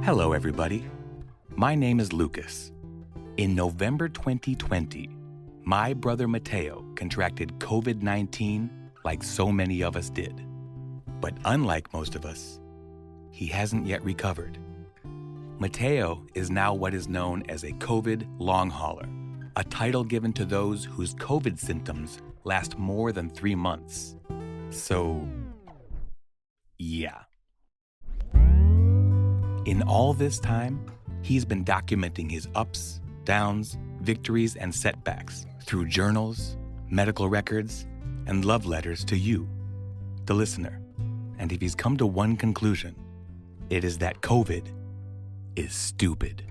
Hello, everybody. My name is Lucas. In November 2020, my brother Mateo contracted COVID-19 like so many of us did. But unlike most of us, he hasn't yet recovered. Mateo is now what is known as a COVID long hauler, a title given to those whose COVID symptoms last more than 3 months. So, yeah. In all this time, he's been documenting his ups, downs, victories, and setbacks through journals, medical records, and love letters to you, the listener. And if he's come to one conclusion, it is that COVID is stupid.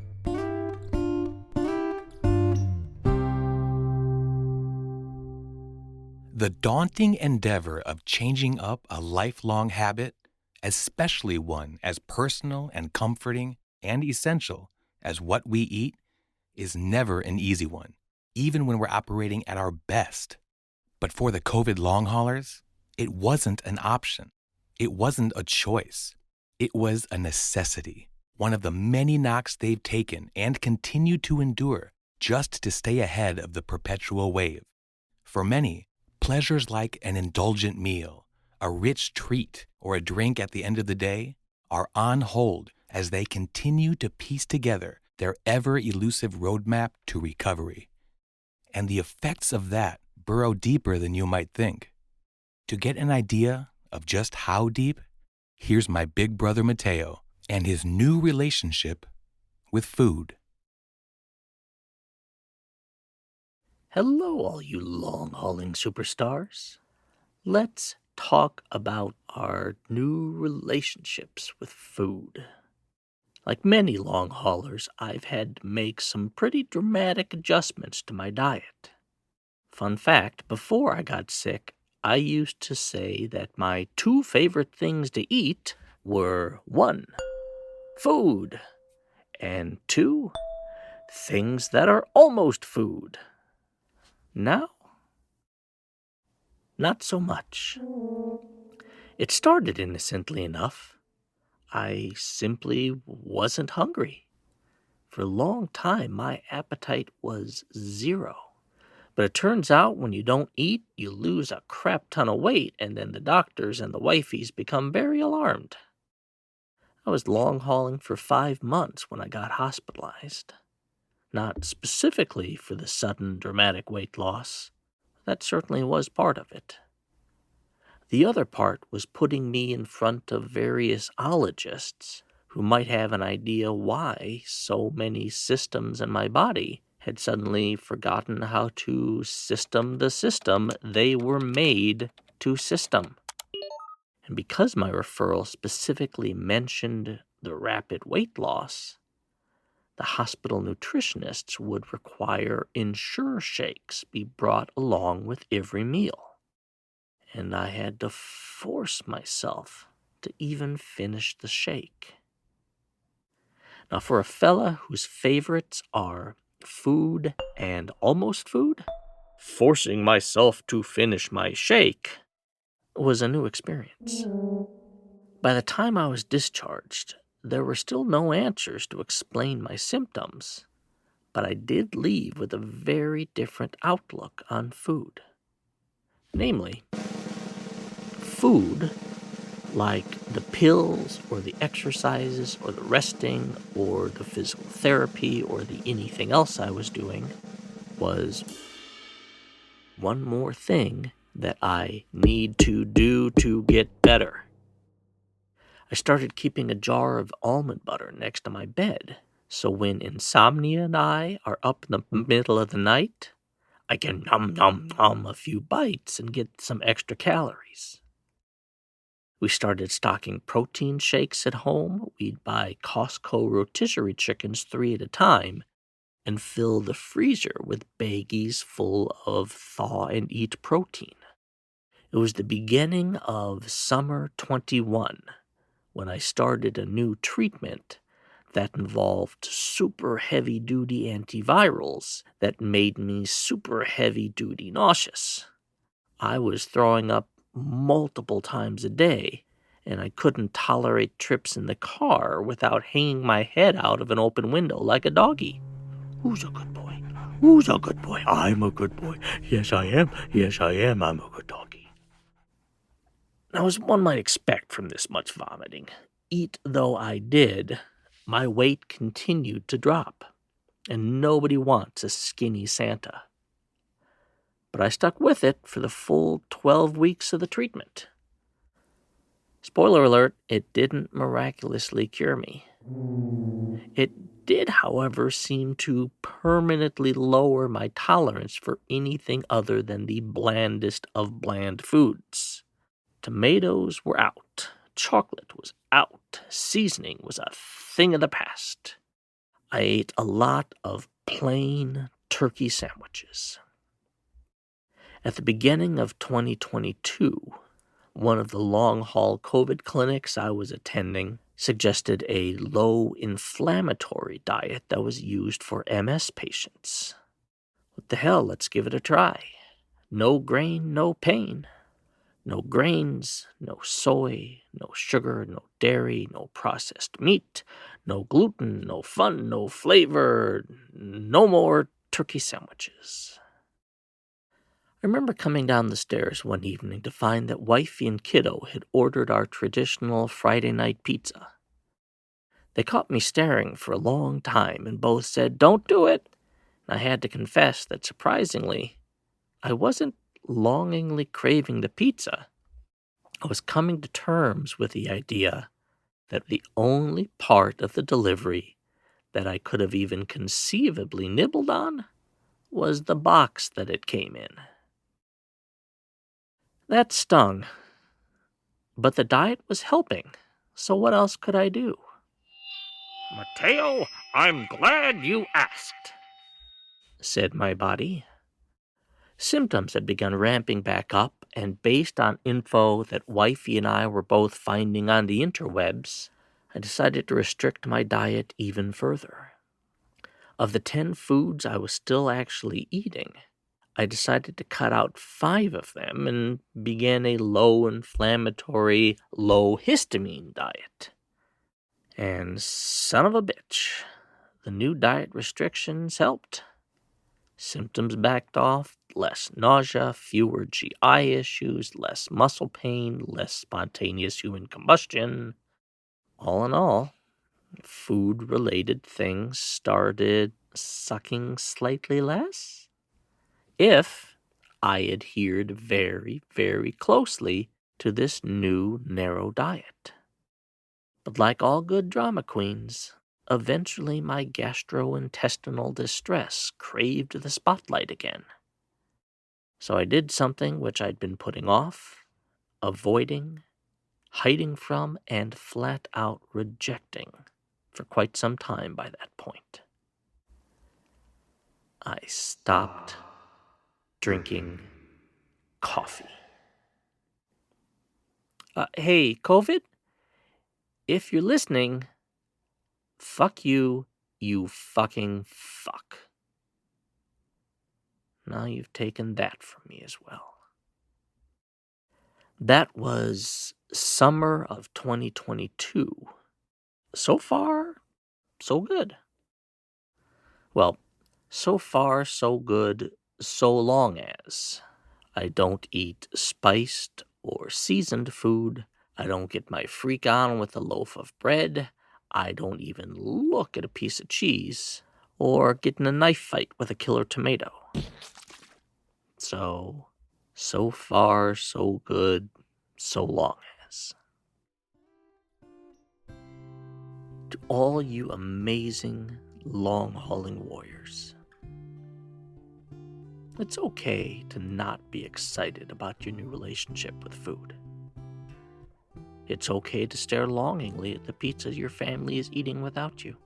The daunting endeavor of changing up a lifelong habit, especially one as personal and comforting and essential as what we eat, is never an easy one, even when we're operating at our best. But for the COVID long haulers, it wasn't an option. It wasn't a choice. It was a necessity, one of the many knocks they've taken and continue to endure just to stay ahead of the perpetual wave. For many, pleasures like an indulgent meal, a rich treat, or a drink at the end of the day are on hold as they continue to piece together their ever-elusive roadmap to recovery. And the effects of that burrow deeper than you might think. To get an idea of just how deep, here's my big brother Mateo and his new relationship with food. Hello, all you long-hauling superstars. Let's talk about our new relationships with food. Like many long haulers, I've had to make some pretty dramatic adjustments to my diet. Fun fact, before I got sick, I used to say that my 2 favorite things to eat were 1. Food, and 2. Things that are almost food. Now, not so much. It started innocently enough. I simply wasn't hungry. For a long time, my appetite was 0. But it turns out when you don't eat, you lose a crap ton of weight, and then the doctors and the wifeys become very alarmed. I was long hauling for 5 months when I got hospitalized. Not specifically for the sudden dramatic weight loss. That certainly was part of it. The other part was putting me in front of various ologists who might have an idea why so many systems in my body had suddenly forgotten how to system the system they were made to system. And because my referral specifically mentioned the rapid weight loss, the hospital nutritionists would require Ensure shakes be brought along with every meal. And I had to force myself to even finish the shake. Now, for a fella whose favorites are food and almost food, forcing myself to finish my shake was a new experience. By the time I was discharged, there were still no answers to explain my symptoms, but I did leave with a very different outlook on food. Namely, food, like the pills or the exercises or the resting or the physical therapy or the anything else I was doing, was one more thing that I need to do to get better. I started keeping a jar of almond butter next to my bed, so when insomnia and I are up in the middle of the night, I can nom a few bites and get some extra calories. We started stocking protein shakes at home. We'd buy Costco rotisserie chickens 3 at a time and fill the freezer with baggies full of thaw-and-eat protein. It was the beginning of summer 21 when I started a new treatment that involved super heavy-duty antivirals that made me super heavy-duty nauseous. I was throwing up multiple times a day, and I couldn't tolerate trips in the car without hanging my head out of an open window like a doggy. Who's a good boy? Who's a good boy? I'm a good boy. Yes, I am. Yes, I am. I'm a good doggy. Now, as one might expect from this much vomiting, eat though I did, my weight continued to drop, and nobody wants a skinny Santa. But I stuck with it for the full 12 weeks of the treatment. Spoiler alert, it didn't miraculously cure me. It did, however, seem to permanently lower my tolerance for anything other than the blandest of bland foods. Tomatoes were out. Chocolate was out. Seasoning was a thing of the past. I ate a lot of plain turkey sandwiches. At the beginning of 2022, one of the long-haul COVID clinics I was attending suggested a low-inflammatory diet that was used for MS patients. What the hell, let's give it a try. No grain, no pain. No grains, no soy, no sugar, no dairy, no processed meat, no gluten, no fun, no flavor, no more turkey sandwiches. I remember coming down the stairs one evening to find that wifey and kiddo had ordered our traditional Friday night pizza. They caught me staring for a long time and both said, "Don't do it." And I had to confess that surprisingly, I wasn't longingly craving the pizza. I was coming to terms with the idea that the only part of the delivery that I could have even conceivably nibbled on was the box that it came in. That stung, but the diet was helping, so what else could I do? "Mateo, I'm glad you asked," said my body. Symptoms had begun ramping back up, and based on info that wifey and I were both finding on the interwebs, I decided to restrict my diet even further. Of the 10 foods I was still actually eating, I decided to cut out 5 of them and began a low-inflammatory, low-histamine diet. And son of a bitch, the new diet restrictions helped. Symptoms backed off, less nausea, fewer GI issues, less muscle pain, less spontaneous human combustion. All in all, food-related things started sucking slightly less if I adhered very, very closely to this new narrow diet. But like all good drama queens, eventually my gastrointestinal distress craved the spotlight again. So I did something which I'd been putting off, avoiding, hiding from, and flat out rejecting for quite some time by that point. I stopped drinking coffee. Hey, COVID, if you're listening, fuck you, you fucking fuck. Now you've taken that from me as well. That was summer of 2022. So far, so good. Well, so far, so good, so long as I don't eat spiced or seasoned food. I don't get my freak on with a loaf of bread. I don't even look at a piece of cheese or get in a knife fight with a killer tomato. So far, so good, so long as. To all you amazing, long-hauling warriors, it's okay to not be excited about your new relationship with food. It's okay to stare longingly at the pizza your family is eating without you.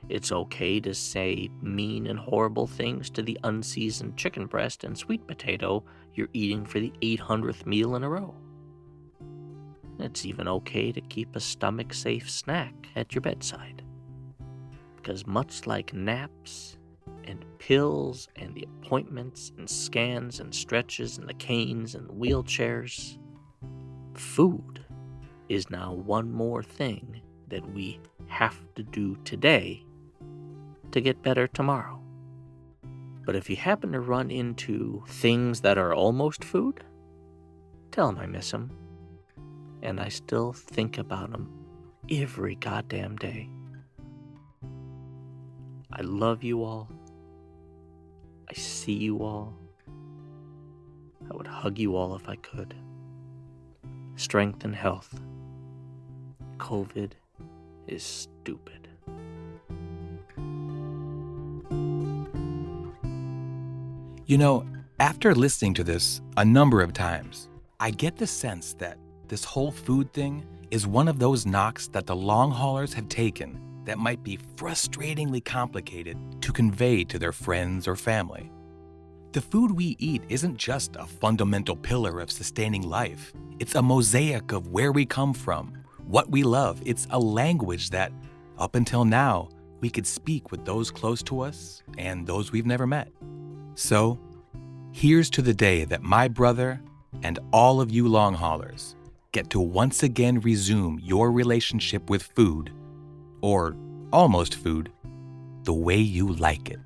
It's okay to say mean and horrible things to the unseasoned chicken breast and sweet potato you're eating for the 800th meal in a row. It's even okay to keep a stomach-safe snack at your bedside. Because much like naps and pills and the appointments and scans and stretches and the canes and wheelchairs, food is now one more thing that we have to do today to get better tomorrow. But if you happen to run into things that are almost food, tell them I miss them. And I still think about them every goddamn day. I love you all. I see you all. I would hug you all if I could. Strength and health. COVID is stupid. You know, after listening to this a number of times, I get the sense that this whole food thing is one of those knocks that the long haulers have taken that might be frustratingly complicated to convey to their friends or family. The food we eat isn't just a fundamental pillar of sustaining life. It's a mosaic of where we come from, what we love. It's a language that, up until now, we could speak with those close to us and those we've never met. So, here's to the day that my brother and all of you long haulers get to once again resume your relationship with food, or almost food, the way you like it.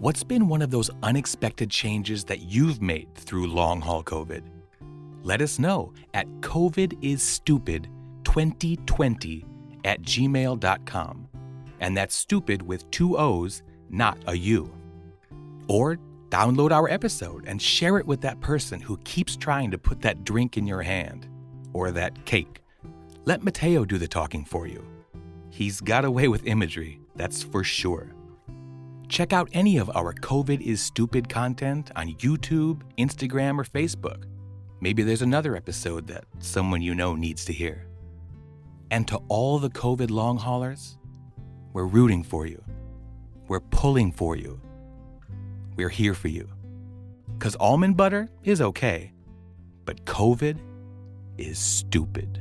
What's been one of those unexpected changes that you've made through long haul COVID? Let us know at covidisstupid2020@gmail.com. And that's stupid with 2 O's, not a U. Or download our episode and share it with that person who keeps trying to put that drink in your hand, or that cake. Let Mateo do the talking for you. He's got a way with imagery, that's for sure. Check out any of our COVID is Stupid content on YouTube, Instagram, or Facebook. Maybe there's another episode that someone you know needs to hear. And to all the COVID long haulers, we're rooting for you. We're pulling for you. We're here for you. 'Cause almond butter is okay, but COVID is stupid.